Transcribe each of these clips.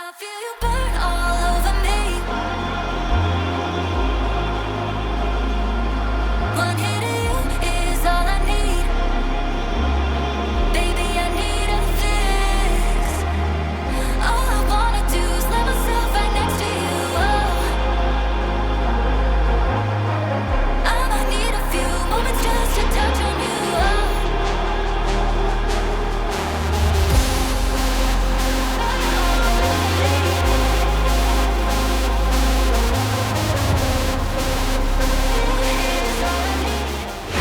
I feel you burn all over me. One hit of you is all I need. Baby, I need a fix. All I wanna do is let myself right next to you. Oh, I might need a few moments just to touch on you. Oh.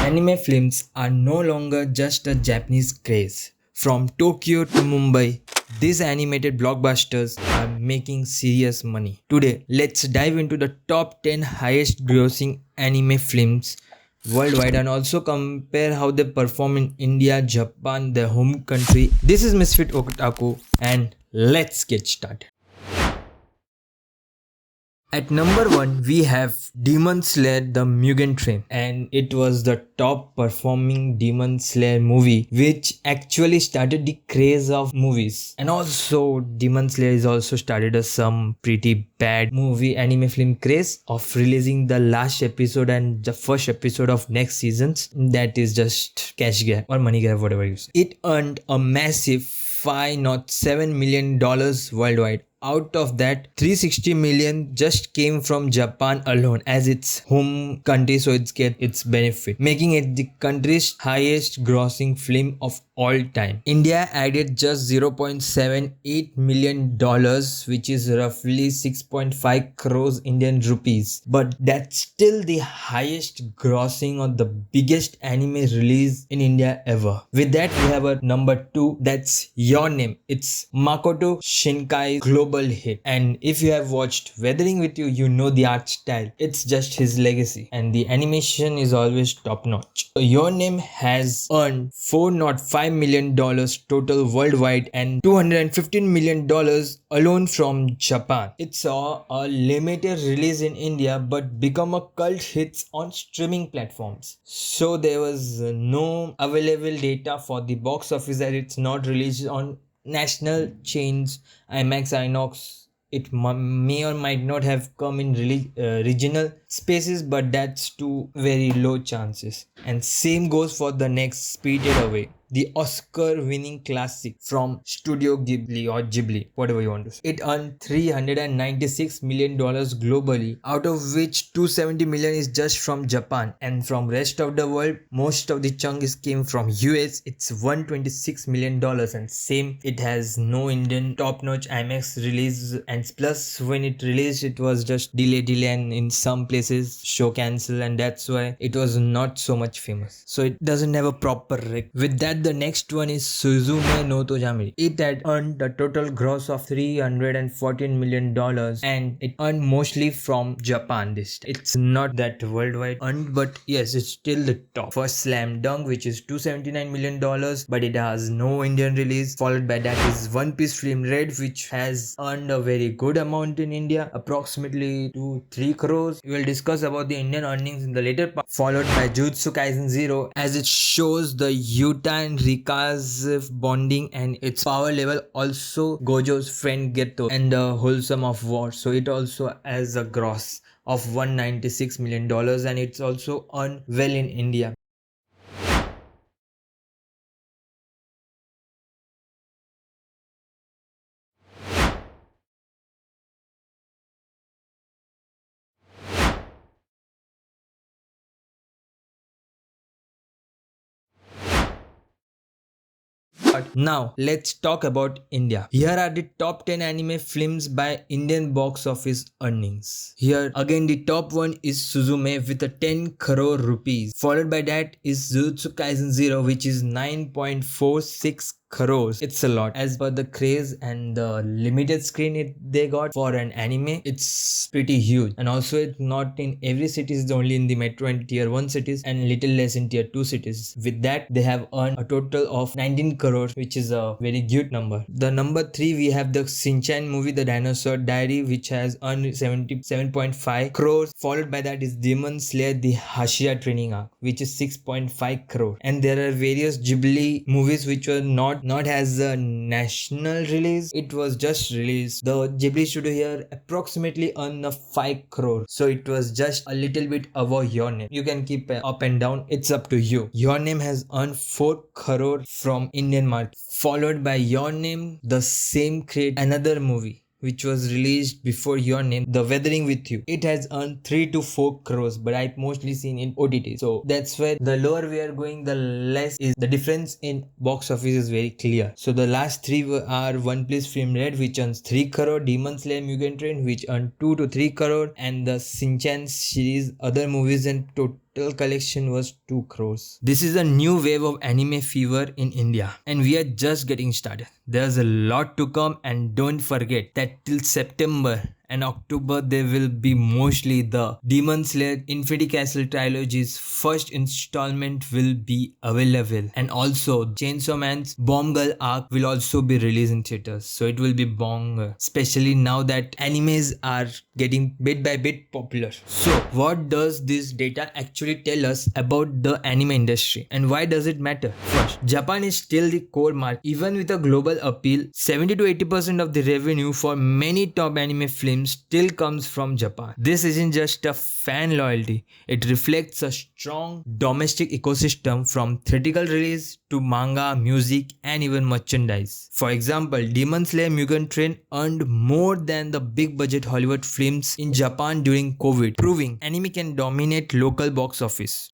Anime films are no longer just a Japanese craze. From Tokyo to Mumbai, these animated blockbusters are making serious money. Today, let's dive into the top 10 highest grossing anime films worldwide and also compare how they perform in India, Japan, their home country. This is Misfit Otaku and let's get started. At number 1, we have Demon Slayer The Mugen Train, and it was the top performing Demon Slayer movie which actually started the craze of movies. And also Demon Slayer is also started some pretty bad movie anime film craze of releasing the last episode and the first episode of next seasons. That is just cash grab or money grab, whatever you say. It earned a massive $507 million worldwide. Out of that, 360 million just came from Japan alone as its home country, so it's get its benefit, making it the country's highest grossing film of all time. India added just $0.78 million, which is roughly 6.5 crores Indian rupees. But that's still the highest grossing or the biggest anime release in India ever. With that, we have a number 2, that's Your Name. It's Makoto Shinkai's global hit, and if you have watched Weathering with You, you know the art style. It's just his legacy, and the animation is always top notch. Your Name has earned $405 million total worldwide and $215 million alone from Japan. It saw a limited release in India but become a cult hit on streaming platforms. So there was no available data for the box office that it's not released on national chains, IMAX, Inox. It may or might not have come in regional spaces, but that's two very low chances. And same goes for the next Spirited Away, the Oscar-winning classic from Studio Ghibli or Ghibli, whatever you want to say. It earned $396 million globally, out of which $270 million is just from Japan, and from rest of the world, most of the chunk is came from US. It's $126 million, and same, it has no Indian top-notch IMAX release, and plus when it released, it was just delay, and in some places show cancel, and that's why it was not so much famous. So it doesn't have a proper rec. With that, the next one is Suzume no Tojamiri. It had earned a total gross of $314 million, and it earned mostly from Japan. It's not that worldwide earned, but yes, it's still the top. First, Slam Dunk, which is $279 million, but it has no Indian release. Followed by that is One Piece Film Red, which has earned a very good amount in India, approximately 2-3 crores. We will discuss about the Indian earnings in the later part. Followed by Jujutsu Kaisen Zero, as it shows the Yuta and Rika's bonding and its power level. Also Gojo's friend Geto and the wholesome of war. So it also has a gross of $196 million, and it's also earned well in India. But now let's talk about India. Here are the top 10 anime films by Indian box office earnings. Here again the top one is Suzume with a 10 crore rupees. Followed by that is Jujutsu Kaisen Zero, which is 9.46 crores. It's a lot. As per the craze and the limited screen they got for an anime, it's pretty huge. And also it's not in every city, it's only in the metro and tier 1 cities and little less in tier 2 cities. With that, they have earned a total of 19 crores, which is a very good number. The number 3, we have the Shinchan movie, The Dinosaur Diary, which has earned 77.5 crores. Followed by that is Demon Slayer, The Hashira Training Arc, which is 6.5 crore. And there are various Ghibli movies which were not not as a national release. It was just released. The Ghibli studio here approximately earned a 5 crore. So it was just a little bit above Your Name. You can keep up and down. It's up to you. Your Name has earned 4 crore from Indian market. Followed by Your Name, the same create another movie which was released before Your Name, The Weathering with You. It has earned 3 to 4 crores, but I've mostly seen in OTT. So that's why the lower we are going, the less is the difference in box office is very clear. So the last three are One Piece Film Red, which earns 3 crore, Demon Slayer Mugen Train, which earned 2 to 3 crore, and the Shinchan series other movies and total collection was 2 crores. This is a new wave of anime fever in India, and we are just getting started. There's a lot to come, and don't forget that till September and October there will be mostly the Demon Slayer Infinity Castle trilogy's first installment will be available, and also Chainsaw Man's Bomb Girl arc will also be released in theaters. So it will be bong, especially now that animes are getting bit by bit popular. So what does this data actually tell us about the anime industry, and why does it matter? First, Japan is still the core market. Even with a global appeal, 70 to 80% of the revenue for many top anime films still comes from Japan. This isn't just a fan loyalty, it reflects a strong domestic ecosystem from theatrical release to manga, music, and even merchandise. For example, Demon Slayer Mugen Train earned more than the big budget Hollywood films in Japan during COVID, proving anime can dominate local box office.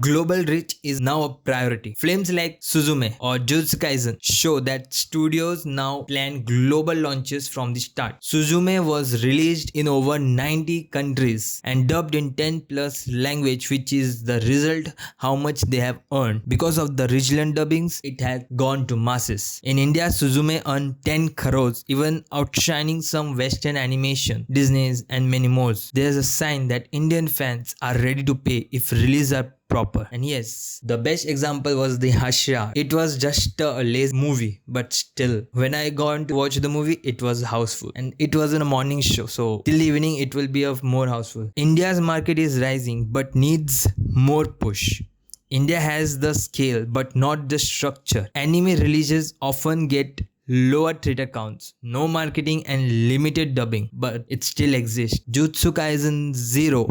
Global reach is now a priority. Films like Suzume or Jujutsu Kaisen show that studios now plan global launches from the start. Suzume was released in over 90 countries and dubbed in 10 plus language, which is the result how much they have earned. Because of the regional dubbings, it has gone to masses. In India, Suzume earned 10 crores, even outshining some Western animation, Disney's, and many more. There's a sign that Indian fans are ready to pay if releases are proper. And yes, the best example was the Hashra. It was just a lazy movie, but still, when I got to watch the movie, it was houseful, and it was in a morning show, so till evening it will be of more houseful. India's market is rising but needs more push. India has the scale but not the structure. Anime releases often get lower theater counts, no marketing, and limited dubbing, but it still exists. Jujutsu Kaisen 0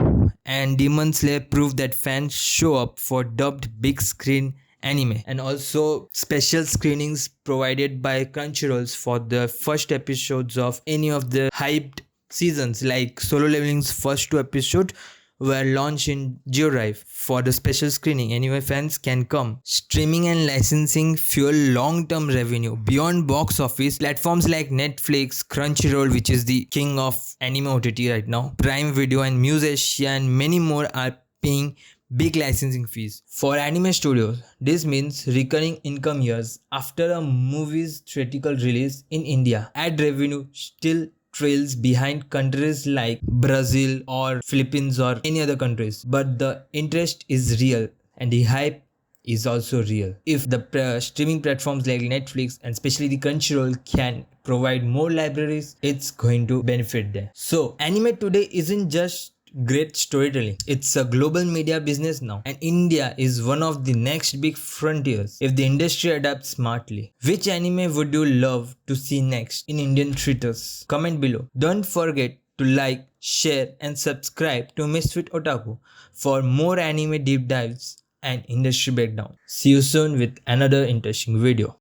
and Demon Slayer prove that fans show up for dubbed big screen anime, and also special screenings provided by Crunchyrolls for the first episodes of any of the hyped seasons, like Solo Leveling's first 2 episodes were launched in GeoDrive for the special screening. Anyway, fans can come. Streaming and licensing fuel long-term revenue beyond box office. Platforms like Netflix, Crunchyroll, which is the king of anime OTT right now, Prime Video, and MuseAsia, and many more are paying big licensing fees. For anime studios, this means recurring income years after a movie's theatrical release. In India, ad revenue still trails behind countries like Brazil or Philippines or any other countries, but the interest is real and the hype is also real. If the streaming platforms like Netflix and especially the Crunchyroll can provide more libraries, it's going to benefit them. So anime today isn't just great storytelling, it's a global media business now, and India is one of the next big frontiers if the industry adapts smartly. Which anime would you love to see next in Indian theaters? Comment below. Don't forget to like, share, and subscribe to Misfit Otaku for more anime deep dives and industry breakdown. See you soon with another interesting video.